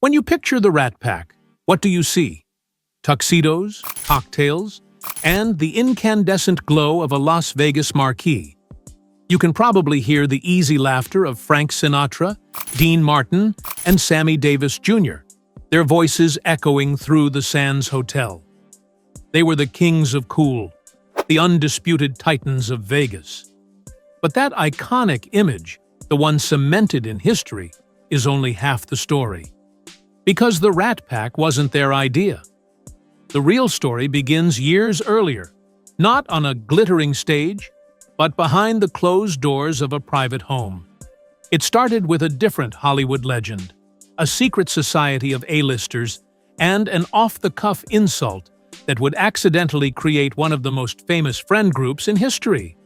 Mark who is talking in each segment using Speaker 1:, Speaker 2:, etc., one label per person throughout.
Speaker 1: When you picture the Rat Pack, what do you see? Tuxedos, cocktails, and the incandescent glow of a Las Vegas marquee. You can probably hear the easy laughter of Frank Sinatra, Dean Martin, and Sammy Davis Jr., their voices echoing through the Sands Hotel. They were the kings of cool, the undisputed titans of Vegas. But that iconic image, the one cemented in history, is only half the story. Because the Rat Pack wasn't their idea. The real story begins years earlier, not on a glittering stage, but behind the closed doors of a private home. It started with a different Hollywood legend, a secret society of A-listers, and an off-the-cuff insult that would accidentally create one of the most famous friend groups in history.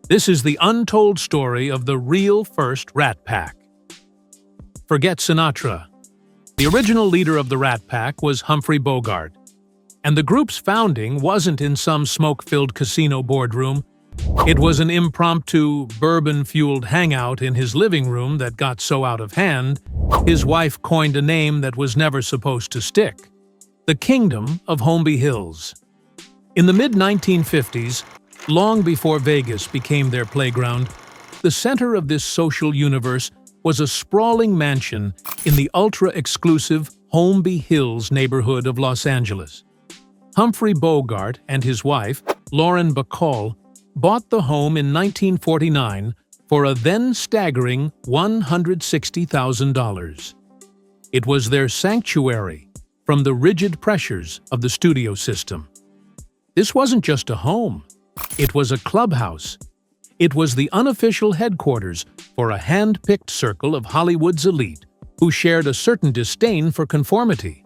Speaker 1: This is the untold story of the real first Rat Pack. Forget Sinatra. The original leader of the Rat Pack was Humphrey Bogart, and the group's founding wasn't in some smoke-filled casino boardroom. It was an impromptu, bourbon-fueled hangout in his living room that got so out of hand, his wife coined a name that was never supposed to stick: the Kingdom of Holmby Hills. In the mid-1950s, long before Vegas became their playground, the center of this social universe was a sprawling mansion in the ultra-exclusive Holmby Hills neighborhood of Los Angeles. Humphrey Bogart and his wife, Lauren Bacall, bought the home in 1949 for a then-staggering $160,000. It was their sanctuary from the rigid pressures of the studio system. This wasn't just a home. It was a clubhouse. It was the unofficial headquarters for a hand-picked circle of Hollywood's elite who shared a certain disdain for conformity.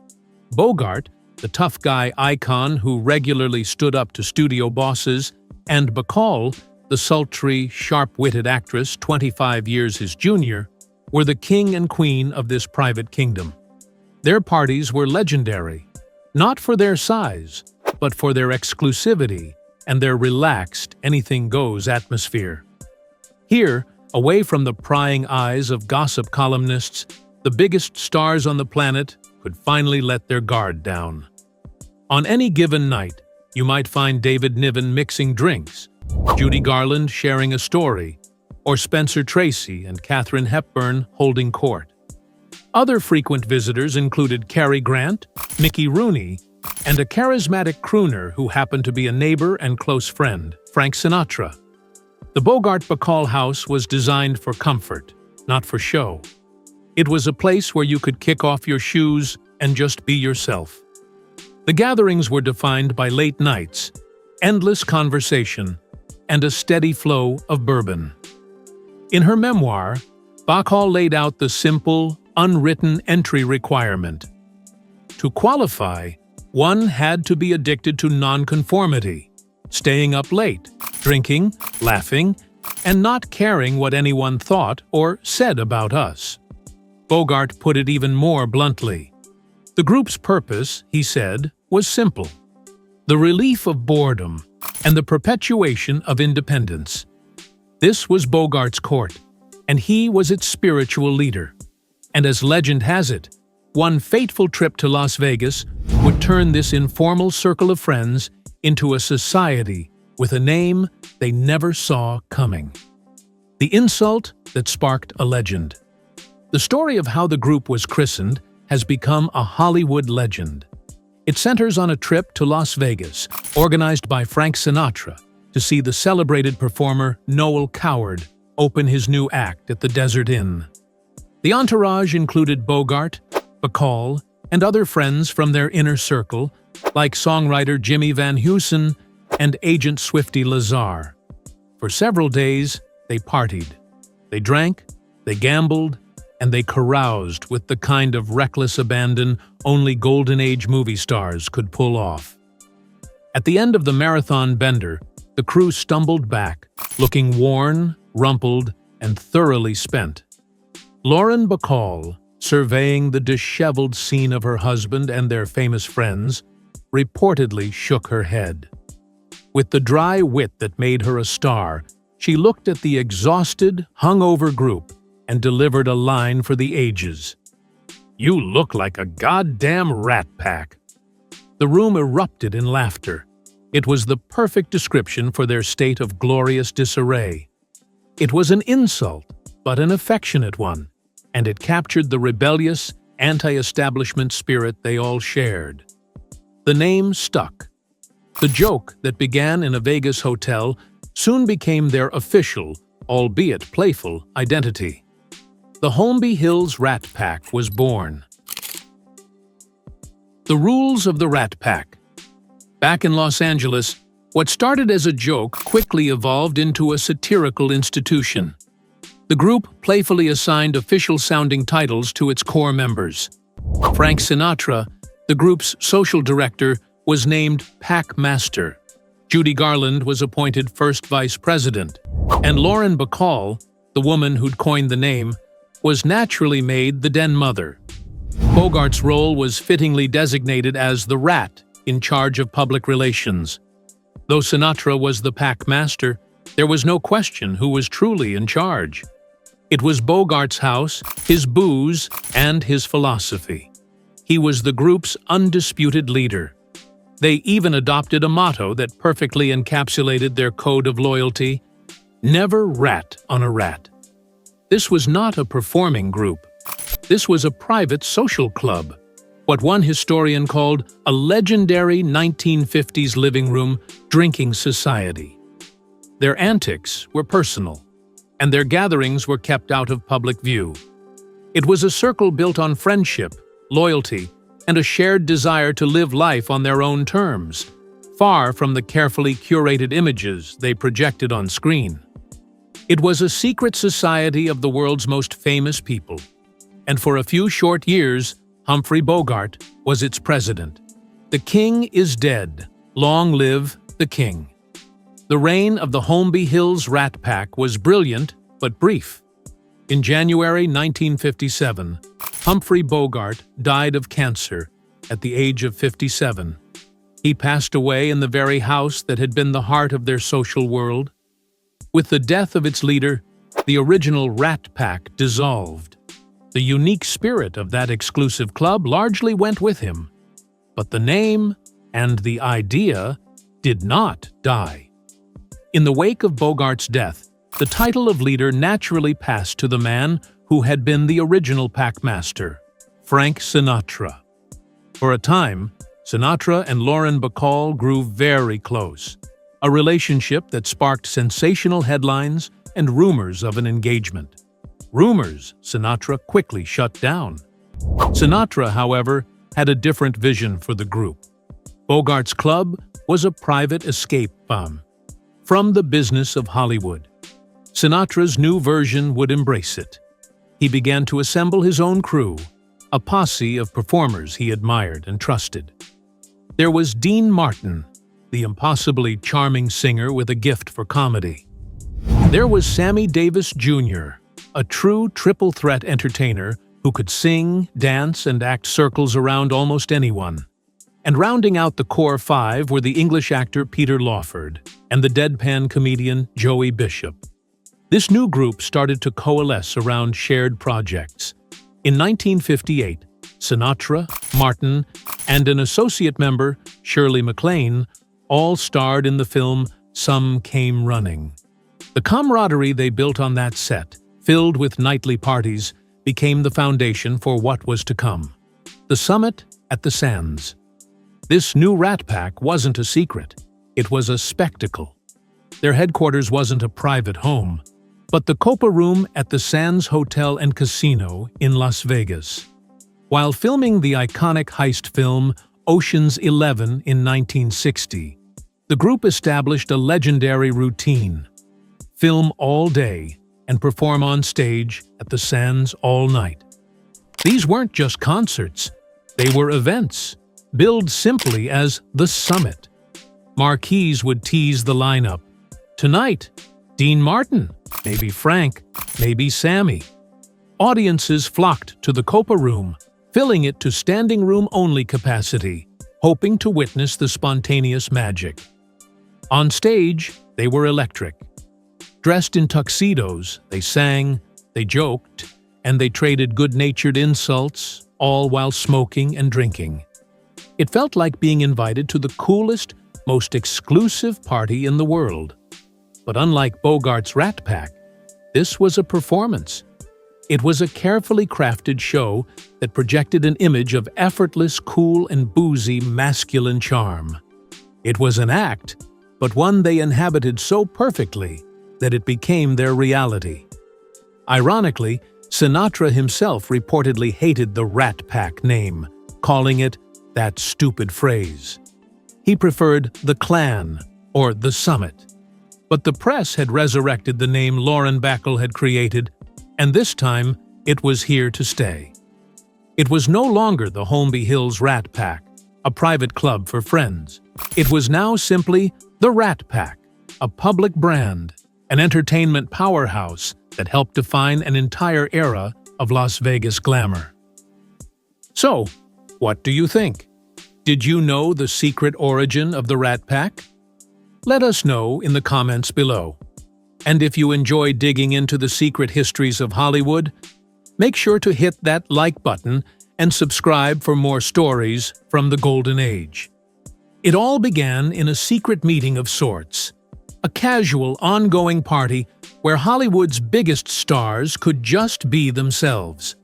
Speaker 1: Bogart, the tough guy icon who regularly stood up to studio bosses, and Bacall, the sultry, sharp-witted actress 25 years his junior, were the king and queen of this private kingdom. Their parties were legendary, not for their size, but for their exclusivity and their relaxed, anything-goes atmosphere. Here, away from the prying eyes of gossip columnists, the biggest stars on the planet could finally let their guard down. On any given night, you might find David Niven mixing drinks, Judy Garland sharing a story, or Spencer Tracy and Katharine Hepburn holding court. Other frequent visitors included Cary Grant, Mickey Rooney, and a charismatic crooner who happened to be a neighbor and close friend, Frank Sinatra. The Bogart-Bacall house was designed for comfort, not for show. It was a place where you could kick off your shoes and just be yourself. The gatherings were defined by late nights, endless conversation, and a steady flow of bourbon. In her memoir, Bacall laid out the simple, unwritten entry requirement. To qualify, one had to be addicted to nonconformity, staying up late, drinking, laughing, and not caring what anyone thought or said about us. Bogart put it even more bluntly. The group's purpose, he said, was simple: the relief of boredom and the perpetuation of independence. This was Bogart's court, and he was its spiritual leader. And as legend has it, one fateful trip to Las Vegas would turn this informal circle of friends into a society with a name they never saw coming. The insult that sparked a legend. The story of how the group was christened has become a Hollywood legend. It centers on a trip to Las Vegas, organized by Frank Sinatra, to see the celebrated performer Noel Coward open his new act at the Desert Inn. The entourage included Bogart, Bacall, and other friends from their inner circle, like songwriter Jimmy Van Heusen and agent Swifty Lazar. For several days, they partied. They drank, they gambled, and they caroused with the kind of reckless abandon only Golden Age movie stars could pull off. At the end of the marathon bender, the crew stumbled back, looking worn, rumpled, and thoroughly spent. Lauren Bacall, surveying the disheveled scene of her husband and their famous friends, reportedly shook her head. With the dry wit that made her a star, she looked at the exhausted, hungover group and delivered a line for the ages. You look like a goddamn rat pack." The room erupted in laughter. It was the perfect description for their state of glorious disarray. It was an insult, but an affectionate one, and it captured the rebellious, anti-establishment spirit they all shared. The name stuck. The joke that began in a Vegas hotel soon became their official, albeit playful, identity. The Holmby Hills Rat Pack was born. The rules of the Rat Pack. Back in Los Angeles, what started as a joke quickly evolved into a satirical institution. The group playfully assigned official-sounding titles to its core members. Frank Sinatra, the group's social director, was named Pack Master. Judy Garland was appointed first vice president, and Lauren Bacall, the woman who'd coined the name, was naturally made the den mother. Bogart's role was fittingly designated as the Rat, in charge of public relations. Though Sinatra was the pack master, there was no question who was truly in charge. It was Bogart's house, his booze, and his philosophy. He was the group's undisputed leader. They even adopted a motto that perfectly encapsulated their code of loyalty: never rat on a rat. This was not a performing group. This was a private social club, what one historian called a legendary 1950s living room drinking society. Their antics were personal, and their gatherings were kept out of public view. It was a circle built on friendship, loyalty, and a shared desire to live life on their own terms, far from the carefully curated images they projected on screen. It was a secret society of the world's most famous people, and for a few short years, Humphrey Bogart was its president. The king is dead. Long live the king. The reign of the Holmby Hills Rat Pack was brilliant but brief. In January 1957, Humphrey Bogart died of cancer at the age of 57. He passed away in the very house that had been the heart of their social world. With the death of its leader, the original Rat Pack dissolved. The unique spirit of that exclusive club largely went with him. But the name and the idea did not die. In the wake of Bogart's death, the title of leader naturally passed to the man who had been the original packmaster, Frank Sinatra. For a time, Sinatra and Lauren Bacall grew very close, a relationship that sparked sensational headlines and rumors of an engagement. Rumors Sinatra quickly shut down. Sinatra, however, had a different vision for the group. Bogart's club was a private escape from the business of Hollywood. Sinatra's new version would embrace it. He began to assemble his own crew, a posse of performers he admired and trusted. There was Dean Martin, the impossibly charming singer with a gift for comedy. There was Sammy Davis Jr., a true triple-threat entertainer who could sing, dance, and act circles around almost anyone. And rounding out the core five were the English actor Peter Lawford and the deadpan comedian Joey Bishop. This new group started to coalesce around shared projects. In 1958, Sinatra, Martin, and an associate member, Shirley MacLaine, all starred in the film Some Came Running. The camaraderie they built on that set, filled with nightly parties, became the foundation for what was to come. The summit at the Sands. This new Rat Pack wasn't a secret. It was a spectacle. Their headquarters wasn't a private home, but the Copa Room at the Sands Hotel and Casino in Las Vegas. While filming the iconic heist film Ocean's 11 in 1960, the group established a legendary routine: film all day and perform on stage at the Sands all night. These weren't just concerts, they were events, billed simply as the Summit. Marquees would tease the lineup. Tonight, Dean Martin, maybe Frank, maybe Sammy. Audiences flocked to the Copa Room, filling it to standing room only capacity, hoping to witness the spontaneous magic. On stage, they were electric. Dressed in tuxedos, they sang, they joked, and they traded good-natured insults, all while smoking and drinking. It felt like being invited to the coolest, most exclusive party in the world. But unlike Bogart's Rat Pack, this was a performance. It was a carefully crafted show that projected an image of effortless, cool, and boozy masculine charm. It was an act, but one they inhabited so perfectly that it became their reality. Ironically, Sinatra himself reportedly hated the Rat Pack name, calling it that stupid phrase. He preferred the Clan or the Summit. But the press had resurrected the name Lauren Bacall had created, and this time it was here to stay. It was no longer the Holmby Hills Rat Pack, a private club for friends. It was now simply the Rat Pack, a public brand, an entertainment powerhouse that helped define an entire era of Las Vegas glamour. So, what do you think? Did you know the secret origin of the Rat Pack? Let us know in the comments below. And if you enjoy digging into the secret histories of Hollywood, make sure to hit that like button and subscribe for more stories from the Golden Age. It all began in a secret meeting of sorts, a casual, ongoing party where Hollywood's biggest stars could just be themselves.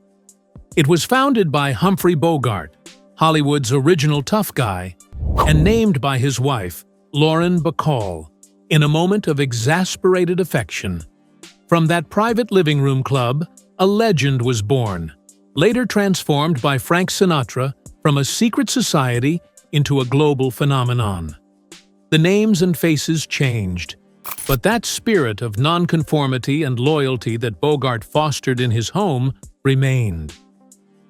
Speaker 1: It was founded by Humphrey Bogart, Hollywood's original tough guy, and named by his wife, Lauren Bacall, in a moment of exasperated affection. From that private living room club, a legend was born, later transformed by Frank Sinatra from a secret society into a global phenomenon. The names and faces changed, but that spirit of nonconformity and loyalty that Bogart fostered in his home remained.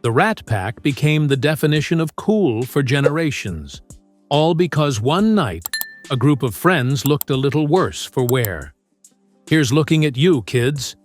Speaker 1: The Rat Pack became the definition of cool for generations, all because one night, a group of friends looked a little worse for wear. Here's looking at you, kids.